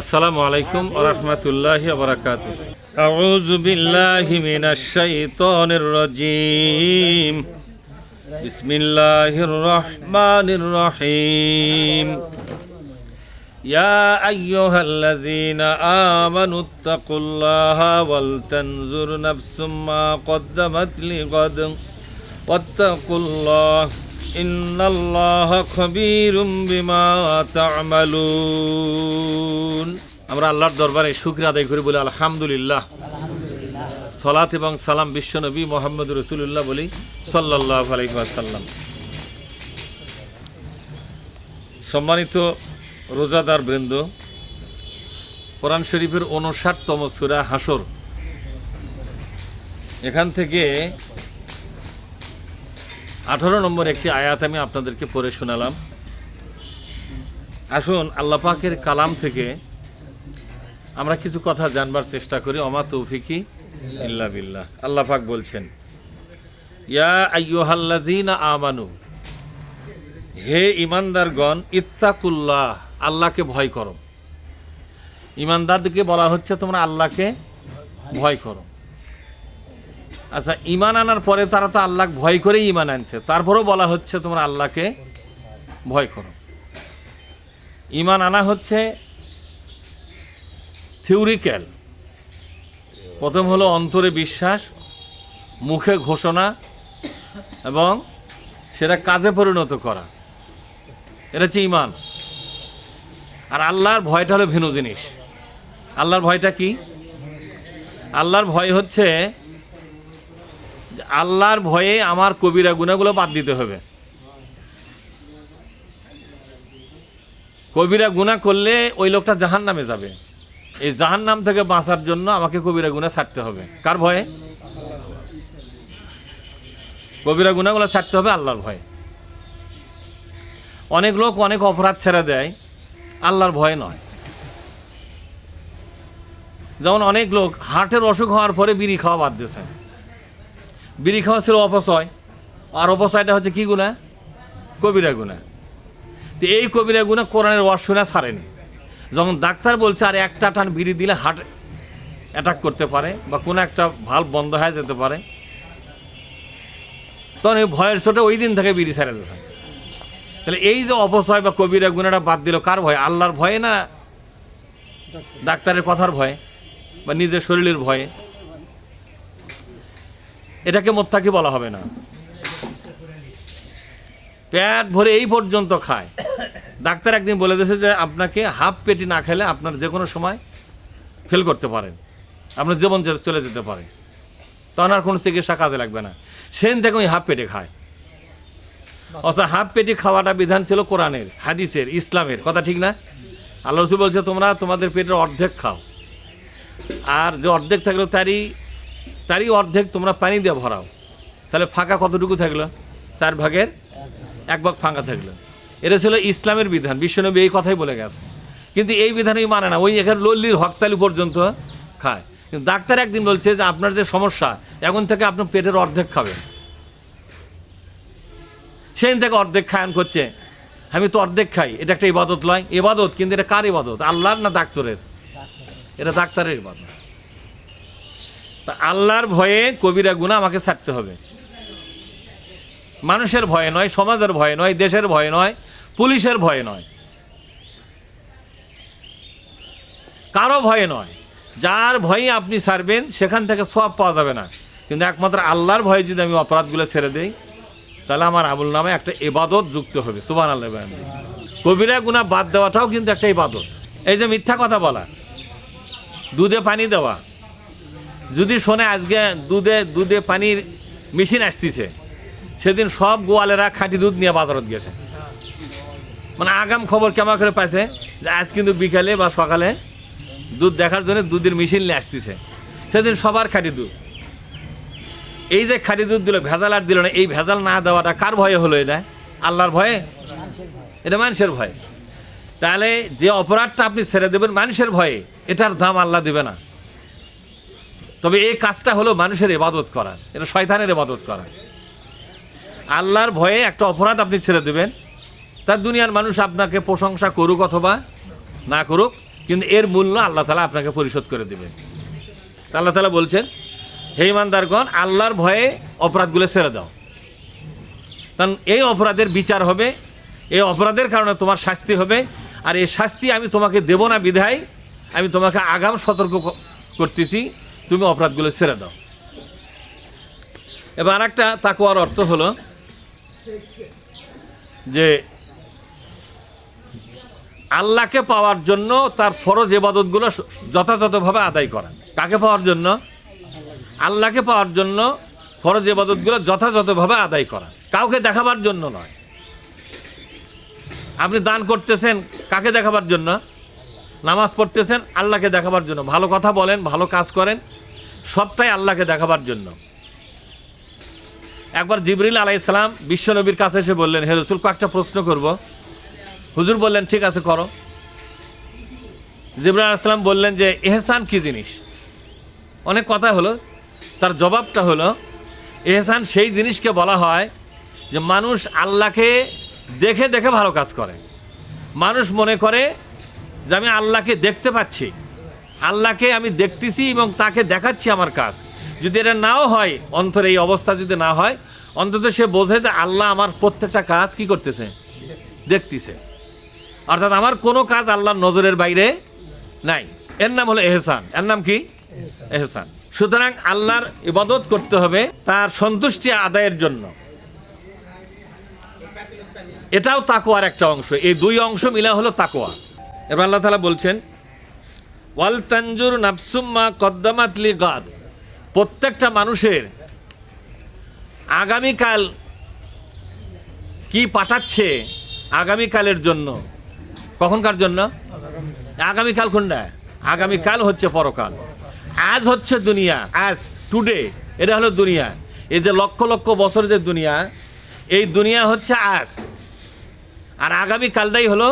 আসসালামু আলাইকুম ওয়া রাহমাতুল্লাহি ওয়া বারাকাতুহু। আউযু বিল্লাহি মিনাশ শাইতানির রাজীম। বিসমিল্লাহির রহমানির রহিম। ইয়া আইয়ুহাল্লাযীনা আমানুত্তাকুল্লাহা ওয়াল তানজুর নাফসুম মা কদ্দামাত লিগাদ ওয়াত্তাকুল্লাহ ইন্নাল্লাহা খাবীরুম বিমা তা'মালুন। আমরা আল্লাহর দরবারে শুকরিয়া আদায় করি বলি আলহামদুলিল্লাহ। সালাত এবং সালাম বিশ্বনবী মুহাম্মদ রাসূলুল্লাহ বলি সাল্লাল্লাহু আলাইহি ওয়াসাল্লাম। সম্মানিত রোজাদার বৃন্দ, কোরআন শরীফের ৫৯তম সূরা হাসর, এখান থেকে ১৮ নম্বর একটি আয়াত আমি আপনাদেরকে পড়ে শোনালাম। আসুন আল্লাহ পাকের কালাম থেকে আমরা কিছু কথা জানবার চেষ্টা করি। ওমা তৌফিকি ইল্লা বিল্লাহ। আল্লাহ পাক বলছেন, ইয়া আইয়ুহাল্লাযীনা আমানু, হে ঈমানদারগণ, ইত্তাকুল্লাহ, আল্লাহকে ভয় করো। ঈমানদারদেরকে বলা হচ্ছে তোমরা আল্লাহকে ভয় করো। আচ্ছা, ঈমান আনার পরে তারা তো আল্লাহকে ভয় করেই ঈমান আনছে, তারপরেও বলা হচ্ছে তোমরা আল্লাহকে ভয় করো। ঈমান আনা হচ্ছে থিওরিক্যাল। প্রথম হলো অন্তরে বিশ্বাস, মুখে ঘোষণা এবং সেটা কাজে পরিণত করা, এটা হচ্ছে ঈমান। আর আল্লাহর ভয়টা হলো ভিন্ন জিনিস। আল্লাহর ভয়টা কি? আল্লাহর ভয় হচ্ছে আল্লাহর ভয়ে আমার কবিরা গুনাহগুলো বাদ দিতে হবে। কবিরা গুনাহ করলে ওই লোকটা জাহান্নামে যাবে। এই জাহান্নাম থেকে বাঁচার জন্য আমাকে কবিরা গুনাহ ছাড়তে হবে। কার ভয়ে? কবিরা গুনাহগুলো ছাড়তে হবে আল্লাহর ভয়ে। অনেক লোক অনেক অপরাধ ছেড়ে দেয় আল্লাহর ভয়ে নয়। যেমন অনেক লোক হার্টের অসুখ হওয়ার পরে বিড়ি খাওয়া বাদ দিয়েছে। বিড়ি খাওয়া ছিল অপচয়, আর অপচয়টা হচ্ছে কি গুনাহ? কবিরা গুনাহ। তো এই কবিরা গুনাহ কোরআনের ওয়াজ শুনে ছাড়েনি। যখন ডাক্তার বলছে আর একটা টান বিড়ি দিলে হার্ট অ্যাটাক করতে পারে বা কোনো একটা ভালভ বন্ধ হয়ে যেতে পারে, তখন এই ভয়ের চোটে ওই দিন থেকে বিড়ি ছেড়ে দিয়েছে। তাহলে এই যে অপচয় বা কবিরা গুনাহটা বাদ দিল কার ভয়ে? আল্লাহর ভয়ে না ডাক্তারের কথার ভয়ে বা নিজের শরীরের ভয়ে? এটাকে মুত্তাকি বলা হবে না। পেট ভরে এই পর্যন্ত খায়। ডাক্তার একদিন বলে দিয়েছে যে আপনাকে হাফ পেটি না খেলে আপনার যে কোনো সময় ফেল করতে পারেন, আপনার জীবন চলে যেতে পারে, তখন আর কোনো চিকিৎসা কাজে লাগবে না। সেদিন থেকে ওই হাফ পেটে খায়। অর্থাৎ হাফ পেটি খাওয়াটা বিধান ছিল কোরআনের, হাদিসের, ইসলামের কথা, ঠিক না? আল্লাহ রাসূল বলছে তোমরা তোমাদের পেটের অর্ধেক খাও, আর যে অর্ধেক থাকলো তারই অর্ধেক তোমরা পানি দিয়ে ভরাও। তাহলে ফাঁকা কতটুকু থাকলো? 4 ভাগের 1 ভাগ ফাঁকা থাকলো। এটা ছিল ইসলামের বিধান। বিশ্বনবী এই কথাই বলে গেছে, কিন্তু এই বিধানই মানে না। ওই এখানে লল্লির হকতালি পর্যন্ত খায়। কিন্তু ডাক্তার একদিন বলছে যে আপনার যে সমস্যা, এখন থেকে আপনার পেটের অর্ধেক খাবেন। সেদিন থেকে অর্ধেক খায়ন করছে। আমি তো অর্ধেক খাই, এটা একটা ইবাদত লয়? ইবাদত, কিন্তু এটা কার ইবাদত? আল্লাহর না ডাক্তারের? এটা ডাক্তারের ইবাদত। তা আল্লাহর ভয়ে কবিরা গুনাহ আমাকে ছাড়তে হবে। মানুষের ভয়ে নয়, সমাজের ভয়ে নয়, দেশের ভয়ে নয়, পুলিশের ভয়ে নয়, কারো ভয়ে নয়। যার ভয়ে আপনি ছাড়বেন সেখান থেকে সওয়াব পাওয়া যাবে না, কিন্তু একমাত্র আল্লাহর ভয়ে যদি আমি অপরাধগুলো ছেড়ে দেই তাহলে আমার আমল নামে একটা ইবাদত যুক্ত হবে। সুবহানাল্লাহ। কবিরা গুনাহ বাদ দেওয়াটাও কিন্তু একটা ইবাদত। এই যে মিথ্যা কথা বলা, দুধে পানি দেওয়া, যদি শোনে আজকে দুধে পানির মেশিন আসতেছে, সেদিন সব গোয়ালেরা খাঁটি দুধ নিয়ে বাজারত গেছে। মানে আগাম খবর কেমন করে পাইছে যে আজ কিন্তু বিকালে বা সকালে দুধ দেখার জন্য দুধের মেশিন নিয়ে আসতেছে, সেদিন সবার খাঁটি দুধ। এই যে খাঁটি দুধ দিল, ভেজাল আর দিল না, এই ভেজাল না দেওয়াটা কার ভয়ে হলো? এটা আল্লাহর ভয়ে? এটা মানুষের ভয়ে। তাহলে যে অপরাধটা আপনি ছেড়ে দেবেন মানুষের ভয়ে, এটার দাম আল্লাহ দেবে না। তবে এই কাজটা হলো মানুষের ইবাদত করা, এটা শয়তানের ইবাদত করা। আল্লাহর ভয়ে একটা অপরাধ আপনি ছেড়ে দেবেন, তার দুনিয়ার মানুষ আপনাকে প্রশংসা করুক অথবা না করুক, কিন্তু এর মূল্য আল্লাহ তাআলা আপনাকে পরিশোধ করে দেবেন। আল্লাহ তাআলা বলছেন, হে ঈমানদারগণ, আল্লাহর ভয়ে অপরাধগুলো ছেড়ে দাও, কারণ এই অপরাধের বিচার হবে, এই অপরাধের কারণে তোমার শাস্তি হবে, আর এই শাস্তি আমি তোমাকে দেব না বিধায় আমি তোমাকে আগাম সতর্ক করতেছি, তুমি অপরাধগুলো ছেড়ে দাও। এবার আরেকটা তাকওয়ার অর্থ হলো যে আল্লাহকে পাওয়ার জন্য তার ফরজ ইবাদতগুলো যথাযথভাবে আদায় করা। কাকে পাওয়ার জন্য? আল্লাহকে পাওয়ার জন্য ফরজ ইবাদতগুলো যথাযথভাবে আদায় করা, কাউকে দেখাবার জন্য নয়। আপনি দান করতেছেন কাকে দেখাবার জন্য? নামাজ পড়তেছেন আল্লাহকে দেখাবার জন্য, ভালো কথা বলেন, ভালো কাজ করেন, সবটাই আল্লাহকে দেখাবার জন্য। একবার জিবরিল আলাইহিস সালাম বিশ্বনবীর কাছে এসে বললেন, হে রাসূল, কয়েকটা প্রশ্ন করব। হুজুর বললেন, ঠিক আছে করো। জিবরিল আলাইহিস সালাম বললেন যে ইহসান কি জিনিস? অনেক কথা হলো, তার জবাবটা হলো, ইহসান সেই জিনিসকে বলা হয় যে মানুষ আল্লাহকে দেখে দেখে ভালো কাজ করে। মানুষ মনে করে যে আমি আল্লাহকে দেখতে পাচ্ছি, আল্লাহকে আমি দেখতেছি এবং তাকে দেখাচ্ছি আমার কাজ। যদি এটা নাও হয়, অন্তরে এই অবস্থা যদি না হয়, অন্তত সে বোঝে যে আল্লাহ আমার প্রত্যেকটা কাজ কি করতেছে, দেখতেছে। অর্থাৎ আমার কোনো কাজ আল্লাহর নজরের বাইরে নাই। এর নাম হলো ইহসান। এর নাম কি? ইহসান। সুতরাং আল্লাহর ইবাদত করতে হবে তার সন্তুষ্টি আদায়ের জন্য। এটাও তাকওয়ার একটা অংশ। এই দুই অংশ মিলা হলো তাকওয়া। এবার আল্লাহ তাআলা বলছেন, ওয়াল তানজুর নাফসুম মা কদ্দামাত লিগাদ। প্রত্যেকটা মানুষের আগামীকাল কি পাঠাচ্ছে আগামীকালের জন্য। কখনকার জন্য? আগামীকাল কোনটা? আগামীকাল হচ্ছে পরকাল। আজ হচ্ছে দুনিয়া, আজ টুডে, এটা হলো দুনিয়া। এই যে লক্ষ লক্ষ বছর যে দুনিয়া, এই দুনিয়া হচ্ছে আজ, আর আগামীকালটাই হলো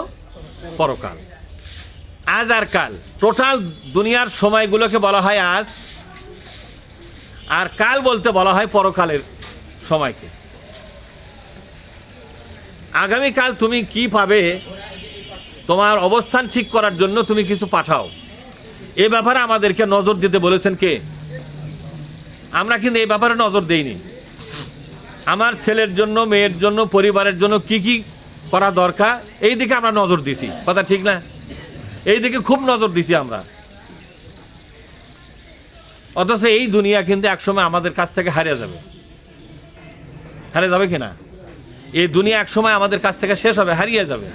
পরকাল। আজ আর কাল, টোটাল দুনিয়ার সময়গুলোকে বলা হয় আজ, আর কাল বলতে বলা হয় পরকালের সময়কে। আগামীকাল তুমি কি পাবে, তোমার অবস্থান ঠিক করার জন্য তুমি কিছু পাঠাও। এ ব্যাপারে আমাদেরকে নজর দিতে বলেছেন কে? আমরা কিন্তু এই ব্যাপারে নজর দেইনি। আমার ছেলের জন্য, মেয়ের জন্য, পরিবারের জন্য কি কি করা দরকার, এই দিকে আমরা নজর দিছি। কথা ঠিক না? এই দিকে খুব নজর দিছি আমরা। অথচ এই দুনিয়া কিন্তু একসময় আমাদের কাছ থেকে হারিয়ে যাবে। হারিয়ে যাবে কিনা? এই দুনিয়া একসময় আমাদের কাছ থেকে শেষ হবে, হারিয়ে যাবে।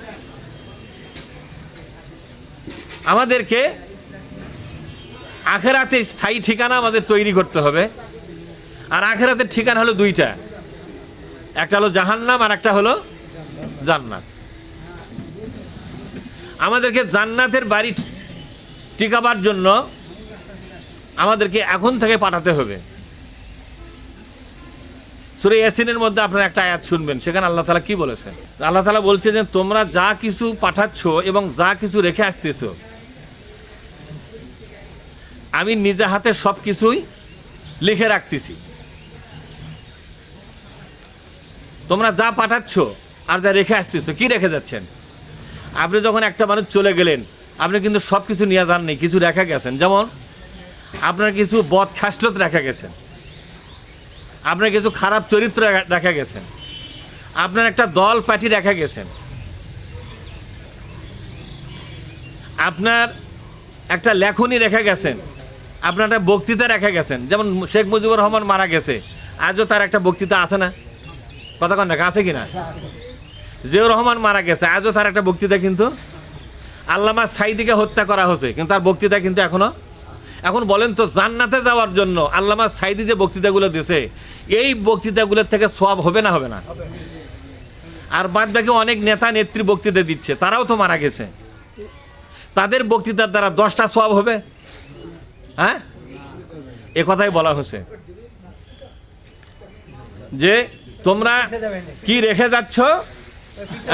আমাদেরকে আখিরাতে স্থায়ী ঠিকানা আমাদের তৈরি করতে হবে। আর আখিরাতের ঠিকানা হলো দুইটা, একটা হলো জাহান্নাম আর একটা হলো জান্নাত। আমাদেরকে জান্নাতের বাড়ি টিকাবার জন্য আমাদেরকে এখন থেকে পাঠাতে হবে। সূরা ইয়াসিনের মধ্যে আপনারা একটা আয়াত শুনবেন, সেখানে আল্লাহ তাআলা কি বলেছেন? আল্লাহ তাআলা বলছে যে তোমরা যা কিছু পাঠাচ্ছ এবং যা কিছু রেখে আসতেছ, আমি নিজে হাতে সব কিছুই লিখে রাখতেছি। তোমরা যা পাঠাচ্ছ আর যা রেখে আসতেছ, কি রেখে যাচ্ছেন? আপনি যখন একটা মানুষ চলে গেলেন, আপনি কিন্তু সব কিছু নিয়ে যাননি, কিছু রেখে গেছেন। যেমন আপনার কিছু বদ খাসলত রেখে গেছেন, আপনার কিছু খারাপ চরিত্র রেখে গেছেন, আপনার একটা দল পার্টি রেখে গেছেন, আপনার একটা লেখনী রেখে গেছেন, আপনার একটা বক্তৃতা রেখে গেছেন। যেমন শেখ মুজিবুর রহমান মারা গেছে, আজও তার একটা বক্তৃতা আছে না? কথা কন দেখা আছে কিনা? জিয়াউর রহমান মারা গেছে, আজও তার একটা বক্তৃতা। কিন্তু আল্লামা সাঈদীকে হত্যা করা হয়েছে, কিন্তু তার বক্তৃতা কিন্তু এখনো। এখন বলেন তো, জান্নাতে যাওয়ার জন্য আল্লামা সাঈদী যে বক্তৃতাগুলো দিয়েছে, এই বক্তৃতাগুলোর থেকে সওয়াব হবে না? হবে না? আর বাদ বাকি অনেক নেতা নেত্রী বক্তৃতা দিচ্ছে, তারাও তো মারা গেছে। তাদের বক্তৃতার দ্বারা 10টা সওয়াব হবে? হ্যাঁ, এ কথাই বলা হয়েছে যে তোমরা কি রেখে যাচ্ছ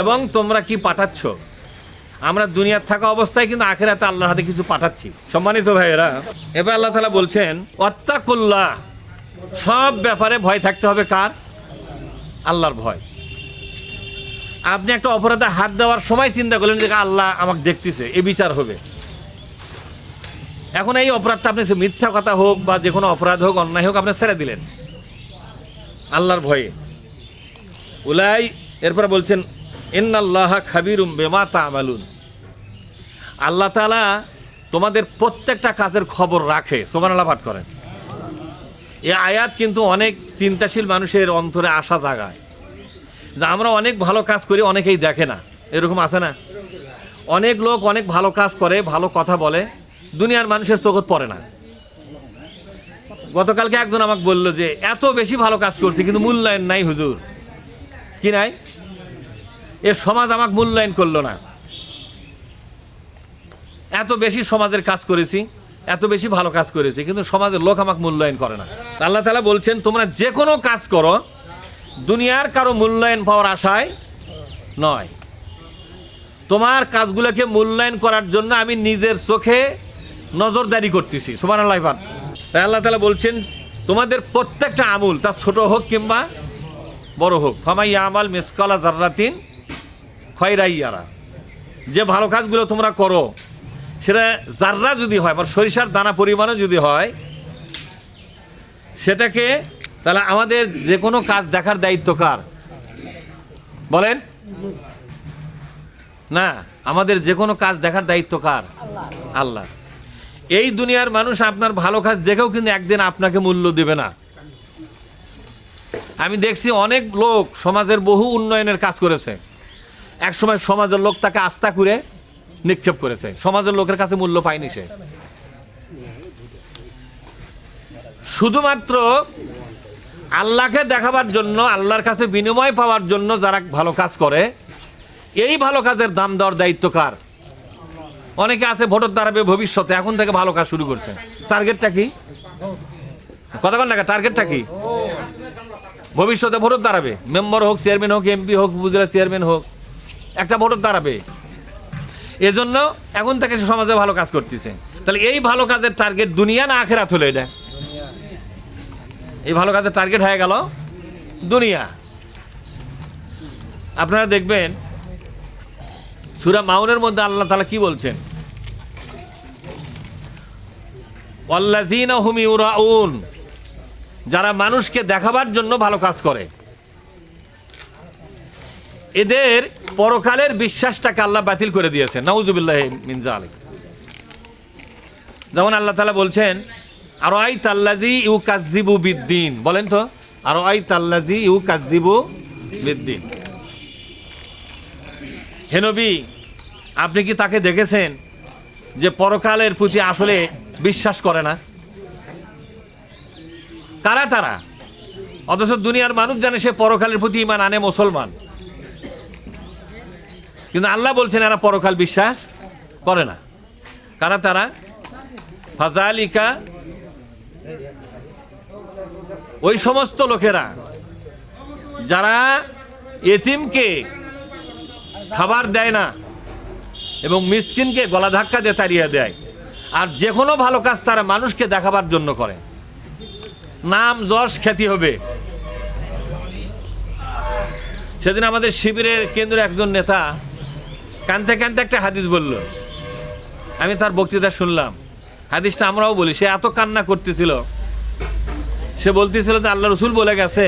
এবং তোমরা কি পাঠাচ্ছ। আমরা দুনিয়ার থাকা অবস্থায় কিন্তু আখিরাতে আল্লাহর হাতে কিছু পাঠাচ্ছি। সম্মানিত ভাইয়েরা, এবার আল্লাহ তাআলা বলছেন ওয়াত্তাকুল্লাহ, সব ব্যাপারে ভয় থাকতে হবে। কার? আল্লাহর ভয়। আপনি একটা অপরাধে হাত দেওয়ার সময় চিন্তা করলেন যে আল্লাহ আমাকে দেখতেছে, এ বিচার হবে, এখন এই অপরাধটা আপনি মিথ্যা কথা হোক বা যে কোনো অপরাধ হোক, অন্যায় হোক, আপনি ছেড়ে দিলেন আল্লাহর ভয়ে। উলাই এরপরে বলছেন ইন্নাল্লাহা খাবিরুম বিমা তা'মালুন, আল্লাহ তাআলা তোমাদের প্রত্যেকটা কাজের খবর রাখে। সুবহানাল্লাহ পাঠ করেন। এই আয়াত কিন্তু অনেক চিন্তাশীল মানুষের অন্তরে আশা জাগায় যে আমরা অনেক ভালো কাজ করি, অনেকেই দেখে না। এরকম আছে না? অনেক লোক অনেক ভালো কাজ করে, ভালো কথা বলে, দুনিয়ার মানুষের চোখত পড়ে না। গতকালকে একজন আমাকে বললো যে এত বেশি ভালো কাজ করছি কিন্তু মূল্যায়ন নাই হুজুর। কি নাই? এর সমাজ আমাকে মূল্যায়ন করলো না। এত বেশি সমাজের কাজ করেছি, এত বেশি ভালো কাজ করেছি, কিন্তু সমাজের লোক আমাকে মূল্যায়ন করে না। আল্লাহ তাআলা বলছেন তোমরা যে কোনো কাজ করো দুনিয়ার কারো মূল্যায়ন পাওয়ার আশায় নয়। তোমার কাজগুলোকে মূল্যায়ন করার জন্য আমি নিজের চোখে নজরদারি করতেছি। সুবহানাল্লাহ। তাই আল্লাহ তাআলা বলছেন তোমাদের প্রত্যেকটা আমল, তা ছোট হোক কিংবা বড় হোক, ফামাই ইয়ামাল মিসকালা যাররাতিন খায়রান ইয়ারা, যে ভালো কাজগুলো তোমরা করো সেটা যাররা যদি হয়, মানে সরিষার দানা পরিমাণও যদি হয়, সেটাকে তাহলে আমাদের যে কোনো কাজ দেখার দায়িত্ব কার বলেন? না, আমাদের যে কোনো কাজ দেখার দায়িত্ব কার? আল্লাহ। এই দুনিয়ার মানুষ আপনার ভালো কাজ দেখেও কিন্তু একদিন আপনাকে মূল্য দেবে না। আমি দেখছি অনেক লোক সমাজের বহু উন্নয়নের কাজ করেছে, একসময় সমাজের লোক তাকে আস্থা করে নিক্ষেপ করেছে, সমাজের লোকের কাছে মূল্য পায়নি সে। শুধুমাত্র আল্লাহকে দেখাবার জন্য, আল্লাহর কাছে বিনিময় পাওয়ার জন্য যারা ভালো কাজ করে, এই ভালো কাজের দাম দেওয়ার দায়িত্ব কার? অনেকে আছে ভোটের দাঁড়াবে ভবিষ্যতে, এখন থেকে ভালো কাজ শুরু করছে। টার্গেটটা কি? কতক্ষণ টাকা টার্গেটটা কি? ভবিষ্যতে ভোটের দাঁড়াবে, মেম্বার হোক, চেয়ারম্যান হোক, এমপি হোক, উপজেলা চেয়ারম্যান হোক, একটা ভোটের দাঁড়াবে। এজন্য এখন থেকে সে সমাজে ভালো কাজ করতেছে। তাহলে এই ভালো কাজের টার্গেট দুনিয়া না আখিরাত হলো? এটা এই ভালো কাজের টার্গেট হয়ে গেল দুনিয়া। আপনারা দেখবেন সূরা মাউনের মধ্যে আল্লাহ তাআলা কি বলছেন? ওয়াল্লাযীনা হুম ইউরাউন, যারা মানুষকে দেখাবার জন্য ভালো কাজ করে, এদের পরকালের বিশ্বাসটাকে আল্লাহ বাতিল করে দিয়েছেন। নাউযুবিল্লাহি মিন যালিক। যেমন আল্লাহ তাআলা বলছেন আরাআইতাল্লাযী ইউকাযযিবু বিদ্দীন, বলেন তো আরাআইতাল্লাযী ইউকাযযিবু বিদ্দীন। হে নবী, আপনি কি তাকে দেখেছেন যে পরকালের প্রতি আসলে বিশ্বাস করে না? কারা তারা? অথচ দুনিয়ার মানুষ জানে সে পরকালের প্রতি ঈমান আনে, মুসলমান, কিন্তু আল্লাহ বলছেন এরা পরকাল বিশ্বাস করে না। কারা তারা? ফাযালিকা, ওই সমস্ত লোকেরা যারা এতিমকে খাবার দেয় না এবং মিসকিনকে গলা ধাক্কা দিয়ে তাড়িয়ে দেয়, আর যে কোনো ভালো কাজ তারা মানুষকে দেখাবার জন্য করে, নাম যশ খ্যাতি হবে। সেদিন আমাদের শিবিরের কেন্দ্রের একজন নেতা কানতে কানতে একটা হাদিস বলল, আমি তার বক্তৃতা শুনলাম। হাদিসটা আমরাও বলি। সে এত কান্না করতেছিল, সে বলতেছিল যে আল্লাহ রসুল বলে গেছে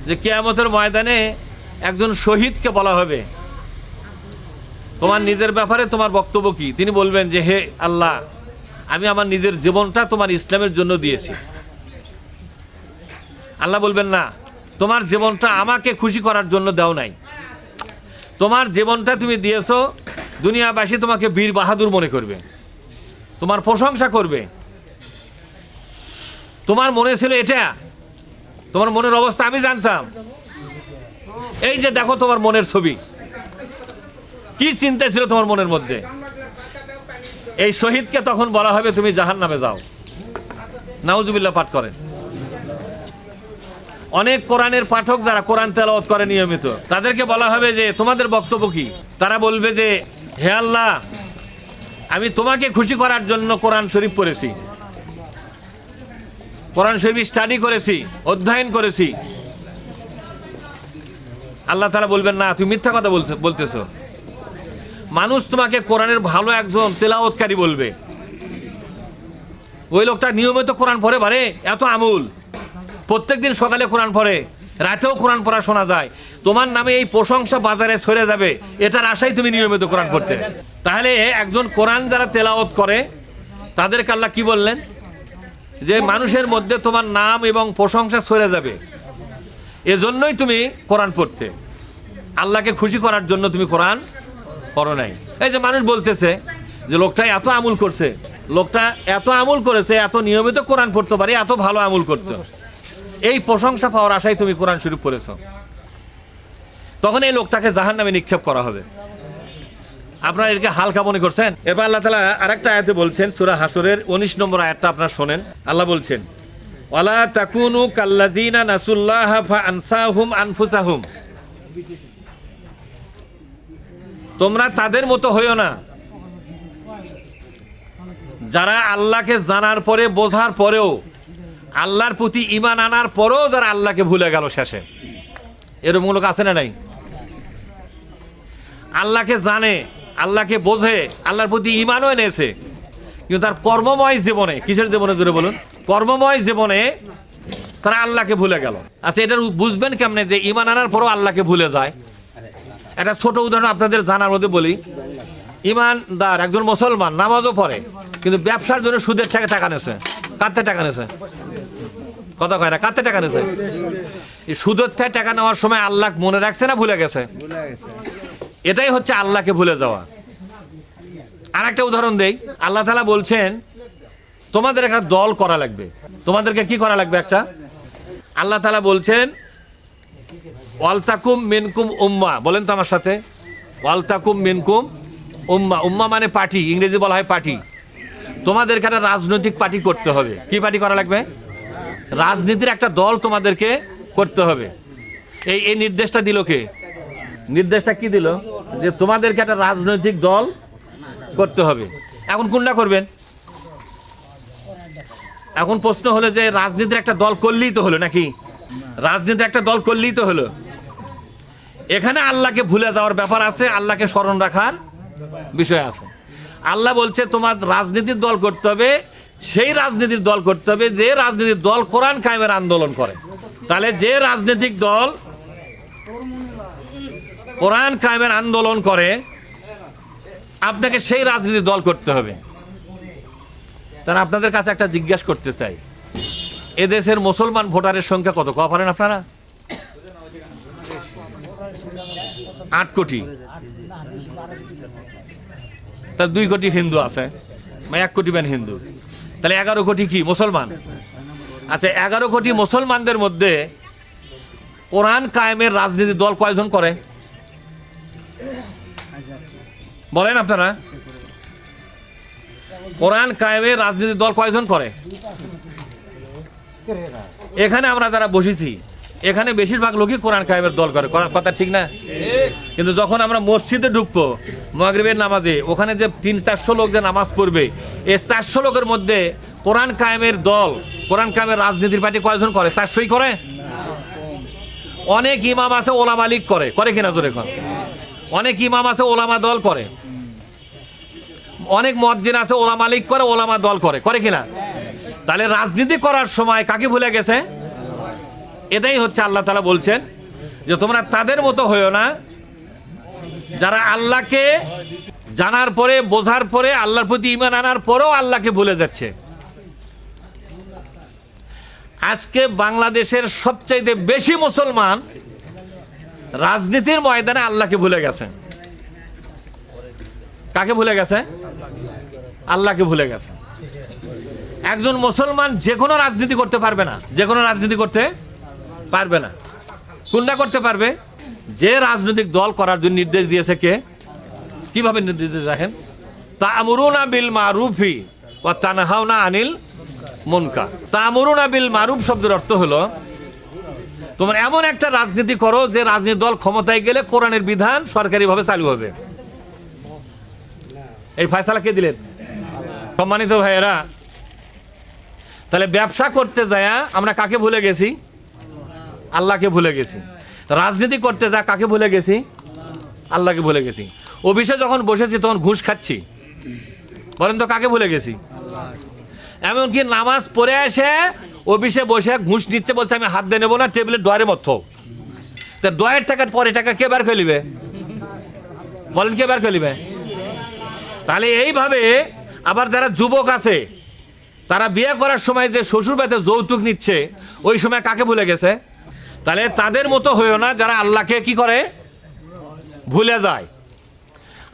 যে কিয়ামতের ময়দানে একজন শহীদকে বলা হবে তোমার নিজের ব্যাপারে তোমার বক্তব্য কি? তিনি বলবেন যে হে আল্লাহ, আমি আমার নিজের জীবনটা তোমার ইসলামের জন্য দিয়েছি। আল্লাহ বলবেন না, তোমার জীবনটা আমাকে খুশি করার জন্য দাও নাই, তোমার জীবনটা তুমি দিয়েছো দুনিয়াবাসী তোমাকে বীর বাহাদুর মনে করবে, তোমার প্রশংসা করবে। তোমার মনে ছিল এটা, তোমার মনের অবস্থা আমি জানতাম। এই যে দেখো তোমার মনের ছবি, কি চিন্তা ছিল তোমার মনের মধ্যে। এই শহীদকে তখন বলা হবে তুমি জাহান্নামে যাও। নাউজুবিল্লাহ পাঠ করেন। অনেক কোরআনের পাঠক যারা কোরআন তেলাওয়াত করে নিয়মিত, তাদেরকে বলা হবে যে তোমাদের বক্তব্য কি? তারা বলবে যে হে আল্লাহ, আমি তোমাকে খুশি করার জন্য কোরআন শরীফ পড়েছি, কোরআন শরীফ স্টাডি করেছি, অধ্যয়ন করেছি। আল্লাহ তাআলা বলবেন না, তুমি মিথ্যা কথা বলতেছো। মানুষ তোমাকে কোরআনের ভালো একজন তেলাওয়াতকারী বলবে, ওই লোকটা নিয়মিত কোরআন পড়ে, বারে এত আমুল, প্রত্যেকদিন সকালে কোরআন পড়ে, রাতেও কোরআন পড়া শোনা যায়, তোমার নামে এই প্রশংসা বাজারে ছড়ে যাবে, এটার আশায় তুমি নিয়মিত কোরআন পড়তে। তাহলে একজন কোরআন যারা তেলাওয়াত করে তাদেরকে আল্লাহ কি বললেন, যে মানুষের মধ্যে তোমার নাম এবং প্রশংসা ছড়ে যাবে, এজন্যই তুমি কোরআন পড়তে, আল্লাহকে খুশি করার জন্য তুমি কোরআন পড়ো নাই। এই যে মানুষ বলতেছে যে লোকটা এত আমুল করছে, লোকটা এত আমুল করেছে, এত নিয়মিত কোরআন পড়তে পারে, এত ভালো আমুল করতো, এই প্রশংসা পাওয়ার আশায় তুমি কোরআন শরীফ পড়েছ, তখন এই লোকটাকে জাহান্নামে নিক্ষেপ করা হবে। আপনারা এটাকে হালকা মনে করছেন? এরপর আল্লাহ তাআলা আরেকটা আয়াতে বলছেন, সূরা হাসরের 19 নম্বর আয়াতটা আপনারা শোনেন। আল্লাহ বলছেন, ওয়ালা তাকুনু কাল্লাযিনা নাসুল্লাহ ফাআনসাহুম আনফুসাহুম, তোমরা তাদের মতো হইও না যারা আল্লাহকে জানার পরে, বোঝার পরেও, আল্লাহর প্রতি ঈমান আনার পরেও যারা আল্লাহকে ভুলে গেল শেষে। এরকম লোক আছে না নাই? আল্লাহকে জানে, আল্লাহকে বোঝে, আল্লাহর প্রতি ঈমানও এনেছে, কিন্তু তার কর্মময় জীবনে, কিসের জীবনে জুড়ে বলুন, কর্মময় জীবনে তারা আল্লাহকে ভুলে গেল। আচ্ছা, এটা বুঝবেন কেমনে যে ঈমান আনার পরেও আল্লাহকে ভুলে যায়? একটা ছোট উদাহরণ আপনাদের জানার মধ্যে বলি। ঈমানদার একজন মুসলমান, নামাজও পড়ে, কিন্তু ব্যবসার জন্য সুদের থেকে টাকা নেছে। কাঁদতে টাকা নেছে, কথা কয় না, কাঁদতে টাকা নেছে। এই সুদের থেকে টাকা নেওয়ার সময় আল্লাহ মনে রাখছে না ভুলে গেছে? এটাই হচ্ছে আল্লাহকে ভুলে যাওয়া। আর একটা উদাহরণ দেই, আল্লাহ তাআলা বলছেন তোমাদের একটা দল করা লাগবে। তোমাদেরকে কি করা লাগবে? একটা, আল্লাহ তাআলা বলছেন ওয়ালতাকুম মিনকুম উম্মাহ, বলেন তো আমার সাথে, ওয়ালতাকুম মিনকুম উম্মাহ। উম্মাহ মানে পার্টি, ইংরেজি বলা হয় পার্টি। তোমাদেরকে একটা রাজনৈতিক পার্টি করতে হবে। কি পার্টি করা লাগবে? রাজনীতির একটা দল তোমাদেরকে করতে হবে। এই নির্দেশটা দিল কে? নির্দেশটা কি দিল? যে তোমাদেরকে একটা রাজনৈতিক দল করতে হবে। এখন কোনটা করবেন? এখন প্রশ্ন হলো যে রাজনীতির একটা দল করলেই তো হলো নাকি? রাজনীতির একটা দল করলেই তো হলো? এখানে আল্লাহকে ভুলে যাওয়ার ব্যাপার আছে, আল্লাহকে স্মরণ রাখার বিষয় আছে। আল্লাহ বলছে তোমার রাজনীতির দল করতে হবে, সেই রাজনীতির দল করতে হবে যে রাজনীতির দল কোরআন কায়েমের আন্দোলন করে। তাহলে যে রাজনৈতিক দল কোরআন কায়েমের আন্দোলন করে, আপনাকে সেই রাজনীতির দল করতে হবে। তাহলে আপনাদের কাছে একটা জিজ্ঞাসা করতে চাই, এদেশের মুসলমান ভোটারের সংখ্যা কত কওয়া পারেন আপনারা? 8 কোটি। তার 2 কোটি হিন্দু আছে, 1 কোটি মান হিন্দু, তাহলে 11 কোটি কি মুসলমান? আচ্ছা, 11 কোটি মুসলমানদের মধ্যে কোরআন কায়েমের রাজনীতির দল কয়জন করে বলেন আপনারা? কোরআন কায়েমের রাজনীতির দল কয়জন করে? এখানে আমরা যারা বসেছি, এখানে বেশিরভাগ লোকই কোরআন কায়েমের দল করে, কথা ঠিক না? কিন্তু যখন আমরা মসজিদে ঢুকবো মাগরিবের নামাজে, ওখানে যে 300-400 লোক যে নামাজ পড়বে, এই 400 লোকের মধ্যে কোরআন কায়েমের দল, কোরআন কায়েমের রাজনীতির পার্টি কয়জন করে? 400ই করে? অনেক ইমাম আছে ওলামা লীগ করে, করে কিনা জোরে কর? অনেক ইমাম আছে ওলামা দল করে, অনেক মুয়াজ্জিন আছে ওলামা লীগ করে, ওলামা দল করে, করে কিনা? তাহলে রাজনীতি করার সময় কাকে ভুলে গেছে? এটাই হচ্ছে আল্লাহ তাআলা বলছেন যে তোমরা তাদের মতো হইও না যারা আল্লাহকে জানার পরে, বোঝার পরে, আল্লাহর প্রতি ঈমান আনার পরেও আল্লাহকে ভুলে যাচ্ছে। আজকে বাংলাদেশের সবচাইতে বেশি মুসলমান রাজনীতির ময়দানে আল্লাহকে ভুলে গেছে। কাকে ভুলে গেছে? আল্লাহকে ভুলে গেছে। একজন মুসলমান যে কোনো রাজনীতি করতে পারবে না, যে কোনো রাজনীতি করতে পারবে না। কোনটা করতে পারবে? যে রাজনৈতিক দল করার জন্য নির্দেশ দিয়েছে কে? কিভাবে নির্দেশ দিয়েছে দেখেন, তা'মুরুনা বিল মারুফি ওয়া তানহাউনা আনিল মুনকার। তা'মুরুনা বিল মারুফ শব্দের অর্থ হলো তোমরা এমন একটা রাজনীতি করো যে রাজনৈতিক দল ক্ষমতায় গেলে কোরআনের বিধান সরকারিভাবে চালু হবে। এই ফয়সালা কে দিলেন? সম্মানিত ভাইয়েরা, তাহলে ব্যবসা করতে যায় আমরা কাকে ভুলে গেছি? আল্লাহকে ভুলে গেছি। রাজনীতি করতে যা কাকে ভুলে গেছি? আল্লাহকে ভুলে গেছি। অফিসে যখন বসেছি তখন ঘুষ খাচ্ছি, বলেন তো কাকে ভুলে গেছি? এমনকি নামাজ পড়ে এসে অফিসে বসে ঘুষ নিচ্ছে, বলছে আমি হাত দিয়ে নেবো না, টেবিলের ডয়ারের মতো। তা ডয়ের টাকার পরে টাকা কে বার করে নিবে? বলেন কে বার করে নিবে? তাহলে এইভাবে আবার যারা যুবক আছে তারা বিয়ে করার সময় যে শ্বশুর বাড়িতে যৌতুক নিচ্ছে, ওই সময় কাকে ভুলে গেছে? তাহলে তাদের মতো হয়েও না যারা আল্লাহকে কি করে, ভুলে যায়।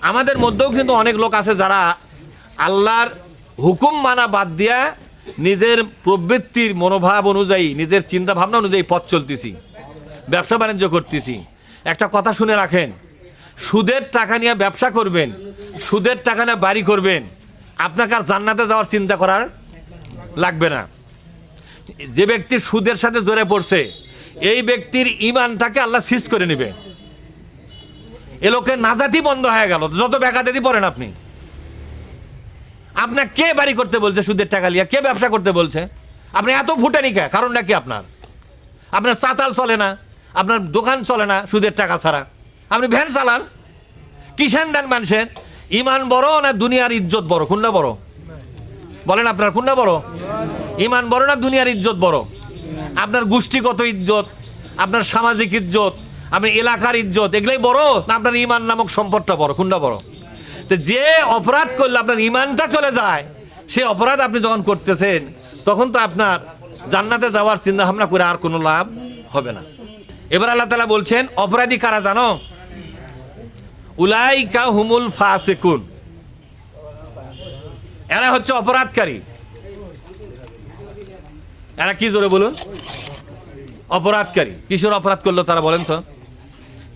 আমাদের মধ্যেও কিন্তু অনেক লোক আছে যারা আল্লাহর হুকুম মানা বাদ দিয়া নিজের প্রবৃত্তির মনোভাব অনুযায়ী, নিজের চিন্তা ভাবনা অনুযায়ী পথ চলতেছি, ব্যবসা বাণিজ্য করতেছি। একটা কথা শুনে রাখেন, সুদের টাকা নিয়ে ব্যবসা করবেন, সুদের টাকা নিয়ে বাড়ি করবেন, আপনাকে আর জান্নাতে যাওয়ার চিন্তা করার লাগবে না। যে ব্যক্তি সুদের সাথে জড়ে পড়ছে, এই ব্যক্তির ইমানটাকে আল্লাহ সিজ করে নেবে। এ লোকের নাজাতি বন্ধ হয়ে গেল। যত বেকাতেই পড়েন আপনি, আপনার কে বাড়ি করতে বলছে সুদের টাকা লিয়া? কে ব্যবসা করতে বলছে? আপনি এত ফুটানি কে? কারণটা কি? আপনার চাতাল চলে না, আপনার দোকান চলে না সুদের টাকা ছাড়া, আপনি ভ্যান চালান, কিষান দেন মানুষের। ইমান বড় না দুনিয়ার ইজ্জত বড়? কোনটা বড় বলেন? আপনার কোনটা বড়? ইমান বড় না দুনিয়ার ইজ্জত বড়? আপনার গোষ্ঠীগত ইজ্জত, আপনার সামাজিক ইজ্জত, আপনার এলাকার ইজ্জত, এগুলাই বড় না আপনার ইমান নামক সম্পদটা বড়? কোনটা বড়? তো যে অপরাধ করলে আপনার ইমানটা চলে যায়, সে অপরাধ আপনি যখন করতেছেন, তখন তো আপনার জান্নাতে যাওয়ার চিন্তা ভাবনা করে আর কোনো লাভ হবে না। এবার আল্লাহ তাআলা বলছেন অপরাধী কারা জানো? উলাইকা হুমুল ফাসিকুন, এরা হচ্ছে অপরাধকারী। এরা কি, জোরে বলুন? অপরাধকারী। কিশোর অপরাধ করলো তারা? বলেন তো।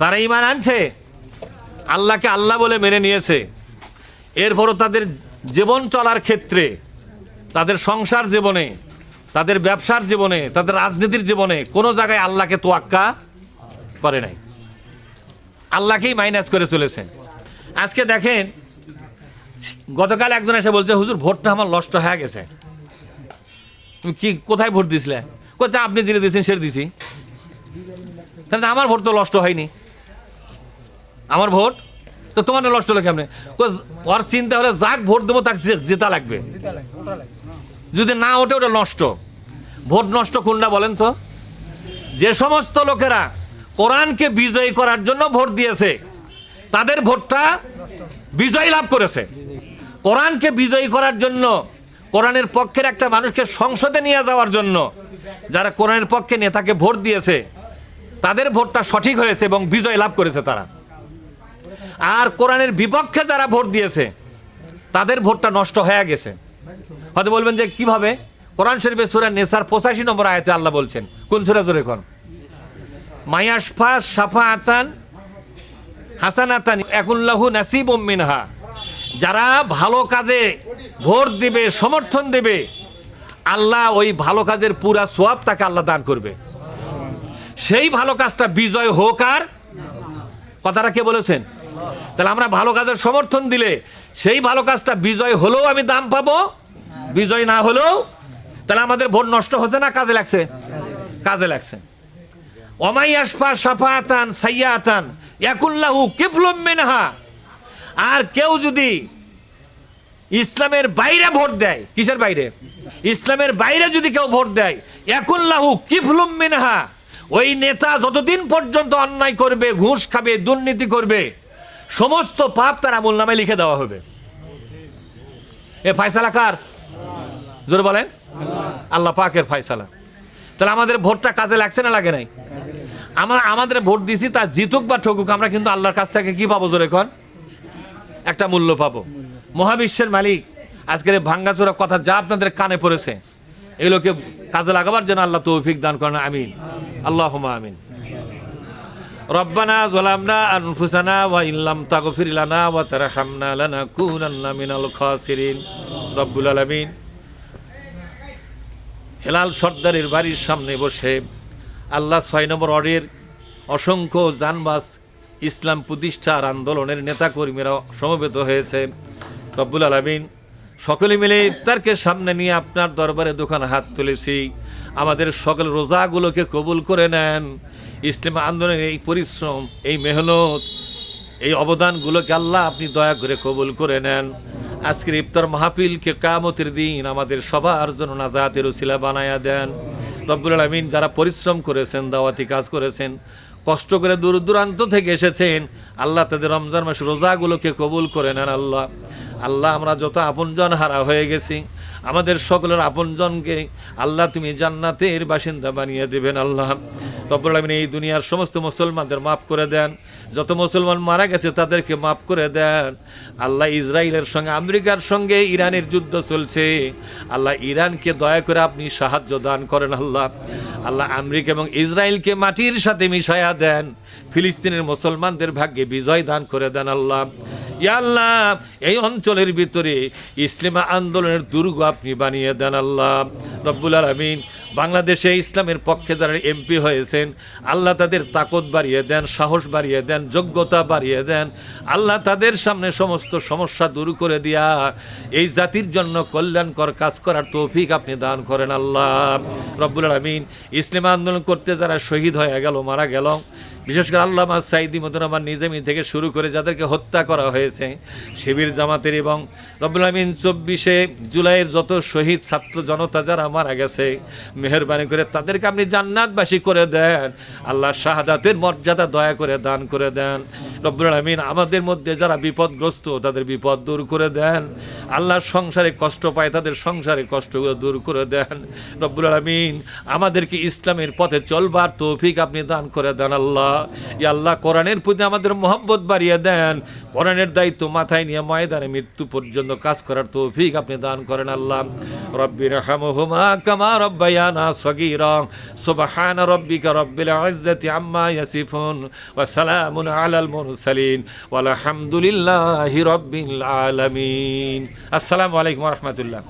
তারা ঈমান আনছে, আল্লাহকে আল্লাহ বলে মেনে নিয়েছে, এরপরও তাদের জীবন চলার ক্ষেত্রে, তাদের সংসার জীবনে, তাদের ব্যবসার জীবনে, তাদের রাজনীতির জীবনে কোনো জায়গায় আল্লাহকে তোয়াক্কা করে নাই, আল্লাহকেই মাইনাস করে চলেছেন। আজকে দেখেন, গতকাল একজন এসে বলছে হুজুর ভোটটা আমার নষ্ট হয়ে গেছে। তুমি কি, কোথায় ভোট দিছিলে? কোথায়? আপনি যেটা দিয়েছেন সেটা দিছি। তাহলে আমার ভোট তো নষ্ট হয়নি, আমার ভোট তো তোমার নষ্ট হলো কেমনে? ওর চিন্তা হলে যাক ভোট দেবো তাকে জেতা লাগবে, যদি না ওঠে ওটা নষ্ট। ভোট নষ্ট কোনটা বলেন তো? যে সমস্ত লোকেরা কোরআনকে বিজয়ী করার জন্য ভোট দিয়েছে, তাদের ভোটটা বিজয় লাভ করেছে। কোরআনকে বিজয়ী করার জন্য, কোরআনের পক্ষের একটা মানুষকে সংসদে নিয়ে যাওয়ার জন্য যারা কোরআনের পক্ষে নেতাকে ভোট দিয়েছে, তাদের ভোটটা সঠিক হয়েছে এবং বিজয় লাভ করেছে তারা। আর কোরআনের বিপক্ষে যারা ভোট দিয়েছে, তাদের ভোটটা নষ্ট হয়ে গেছে। হয়তো বলবেন যে কিভাবে? কোরআন শরীফের সূরা নেসার 85 নম্বর আয়াতে আল্লাহ বলছেন, কোন সূরা জোরে কোন? মায়াশফা শাফাআতান হাসানাতান ইয়াকুল্লাহু নাসিবুম মিনহা, যারা ভালো কাজে ভোট দিবে, সমর্থন দেবে, আল্লাহ ওই ভালো কাজের পুরা সওয়াব তাকে আল্লাহ দান করবে। সেই ভালো কাজটা বিজয় হোক আর, কথাটা কে বলেছেন? তাহলে আমরা ভালো কাজের সমর্থন দিলে সেই ভালো কাজটা বিজয় হলেও আমি দাম পাবো, বিজয় না হলেও, তাহলে আমাদের ভোট নষ্ট হচ্ছে না কাজে লাগছে? কাজে লাগছে। ওমাইয়াশফা শাফাআতান সাইয়্যাতান ইয়াকুল্লাহু কিফলুম মিনহা, আর কেউ যদি ইসলামের বাইরে ভোট দেয়, কিসের বাইরে? ইসলামের বাইরে যদি কেউ ভোট দেয়, ইয়াকুল্লাহু কিফলুম মিনহা, ওই নেতা যতদিন পর্যন্ত অন্যায় করবে, ঘুষ খাবে, দুর্নীতি করবে, সমস্ত পাপ তার আমলনামায় লিখে দেওয়া হবে। এ ফয়সালা কার? জোরে বলেন। আল্লাহ পাকের ফয়সালা। তাহলে আমাদের ভোটটা কাজে লাগছে না লাগে নাই? আমাদের ভোট দিছি, তা জিতুক বা ঠকুক, আমরা কিন্তু আল্লাহর কাছ থেকে কি পাবো? জোরে কর, একটা মূল্য পাবো। মহাবিশ্বের মালিক আজকের ভাঙ্গাচোরা কথা যা আপনাদের কানে পড়েছে, এগুলোকে কাজে লাগাবার জন্য আল্লাহ তৌফিক দান করেন। আমিন, আল্লাহুম্মা আমিন। রব্বানা যালামনা আনফুসানা ওয়া ইল্লাম তাগফির লানা ওয়া তারহামনা লানাকুনান্না মিনাল খাসিরিন। রব্বুল আলামিন হেলাল সর্দারের বাড়ির সামনে বসে আল্লাহ 6 নম্বর ওয়ার্ডের অসংখ্য জানবাস ইসলাম প্রতিষ্ঠার আন্দোলনের নেতাকর্মীরা সমবেত হয়েছে। রব্বুল আলামিন সকলে মিলে ইফতারকে সামনে নিয়ে আপনার দরবারে দোকান হাত তুলেছি। আমাদের সকল রোজাগুলোকে কবুল করে নেন। ইসলাম আন্দোলনের এই পরিশ্রম, এই মেহনত, এই অবদানগুলোকে আল্লাহ আপনি দয়া করে কবুল করে নেন। আজকের ইফতার মাহফিলকে কিয়ামতের দিন আমাদের সবার জন্য নাজাতের উসিলা বানায়া দেন। রব্বুল আলামিন যারা পরিশ্রম করেছেন, দাওয়াতি কাজ করেছেন, কষ্ট করে দূর দূরান্ত থেকে এসেছেন, আল্লাহ তাদের রমজান মাস রোজাগুলোকে কবুল করে নেন। আল্লাহ আল্লাহ আমরা যত আপনজন হারা হয়ে গেছি, আমাদের সকলের আপনজনকে আল্লাহ তুমি জান্নাতের বাসিন্দা বানিয়ে দেবেন। আল্লাহ রব্বুল আলামিন এই দুনিয়ার সমস্ত মুসলমানদের মাফ করে দেন, যত মুসলমান মারা গেছে তাদেরকে মাফ করে দেন। আল্লাহ ইসরায়েলের সঙ্গে আমেরিকার সঙ্গে ইরানের যুদ্ধ চলছে, আল্লাহ ইরানকে দয়া করে আপনি সাহায্য দান করেন। আল্লাহ আল্লাহ আমেরিকা এবং ইসরায়েলকে মাটির সাথে মিশায়া দেন, ফিলিস্তিনের মুসলমানদের ভাগ্যে বিজয় দান করে দেন। আল্লাহ ইয়া আল্লাহ এই অঞ্চলের ভিতরে ইসলামী আন্দোলনের দুর্গ আপনি বানিয়ে দেন। আল্লাহ রব্বুল আলামিন বাংলাদেশে ইসলামের পক্ষে যারা এমপি হয়েছেন, আল্লাহ তাদের তাকত বাড়িয়ে দেন, সাহস বাড়িয়ে দেন, যোগ্যতা বাড়িয়ে দেন। আল্লাহ তাদের সামনে সমস্ত সমস্যা দূর করে দিয়া এই জাতির জন্য কল্যাণকর কাজ করার তৌফিক আপনি দান করেন। আল্লাহ রব্বুল আলামিন ইসলামী আন্দোলন করতে যারা শহীদ হয়ে গেল, মারা গেল, বিশেষ করে আল্লামা সাইদি মোহতরমা নিজামী থেকে শুরু করে যাদেরকে হত্যা করা হয়েছে, শিবির জামাতের, এবং রব্বুল আমিন 24শে জুলাইয়ের যত শহীদ ছাত্র জনতা যারা মারা গেছে, মেহেরবানি করে তাদেরকে আপনি জান্নাতবাসী করে দেন। আল্লাহ শাহাদাতের মর্যাদা দয়া করে দান করে দেন। রব্বুল আমিন আমাদের মধ্যে যারা বিপদগ্রস্ত তাদের বিপদ দূর করে দেন। আল্লাহ সংসারে কষ্ট পায় তাদের সংসারে কষ্টগুলো দূর করে দেন। রব্বুল আমিন আমাদেরকে ইসলামের পথে চলবার তৌফিক আপনি দান করে দেন। আল্লাহ ইয়া আল্লাহ কোরআনের প্রতি আমাদের মহব্বত বাড়িয়ে দেন, কোরআনের দায়িত্ব মাথায় নিয়ে ময়দানে মৃত্যু পর্যন্ত কাজ করার তৌফিক আপনি দান করেন। আল্লাহ রব্বিরহামহুমা কামা রব্বায়ানা সগীরা সুবহান রাব্বিকা রব্বিল ইজ্জাতি আম্মা ইয়াসিফুন ওয়া সালামুন আলাল মুরসালিন ওয়াল হামদুলিল্লাহি রাব্বিল আলামিন। আসসালামু আলাইকুম ওয়া রাহমাতুল্লাহ।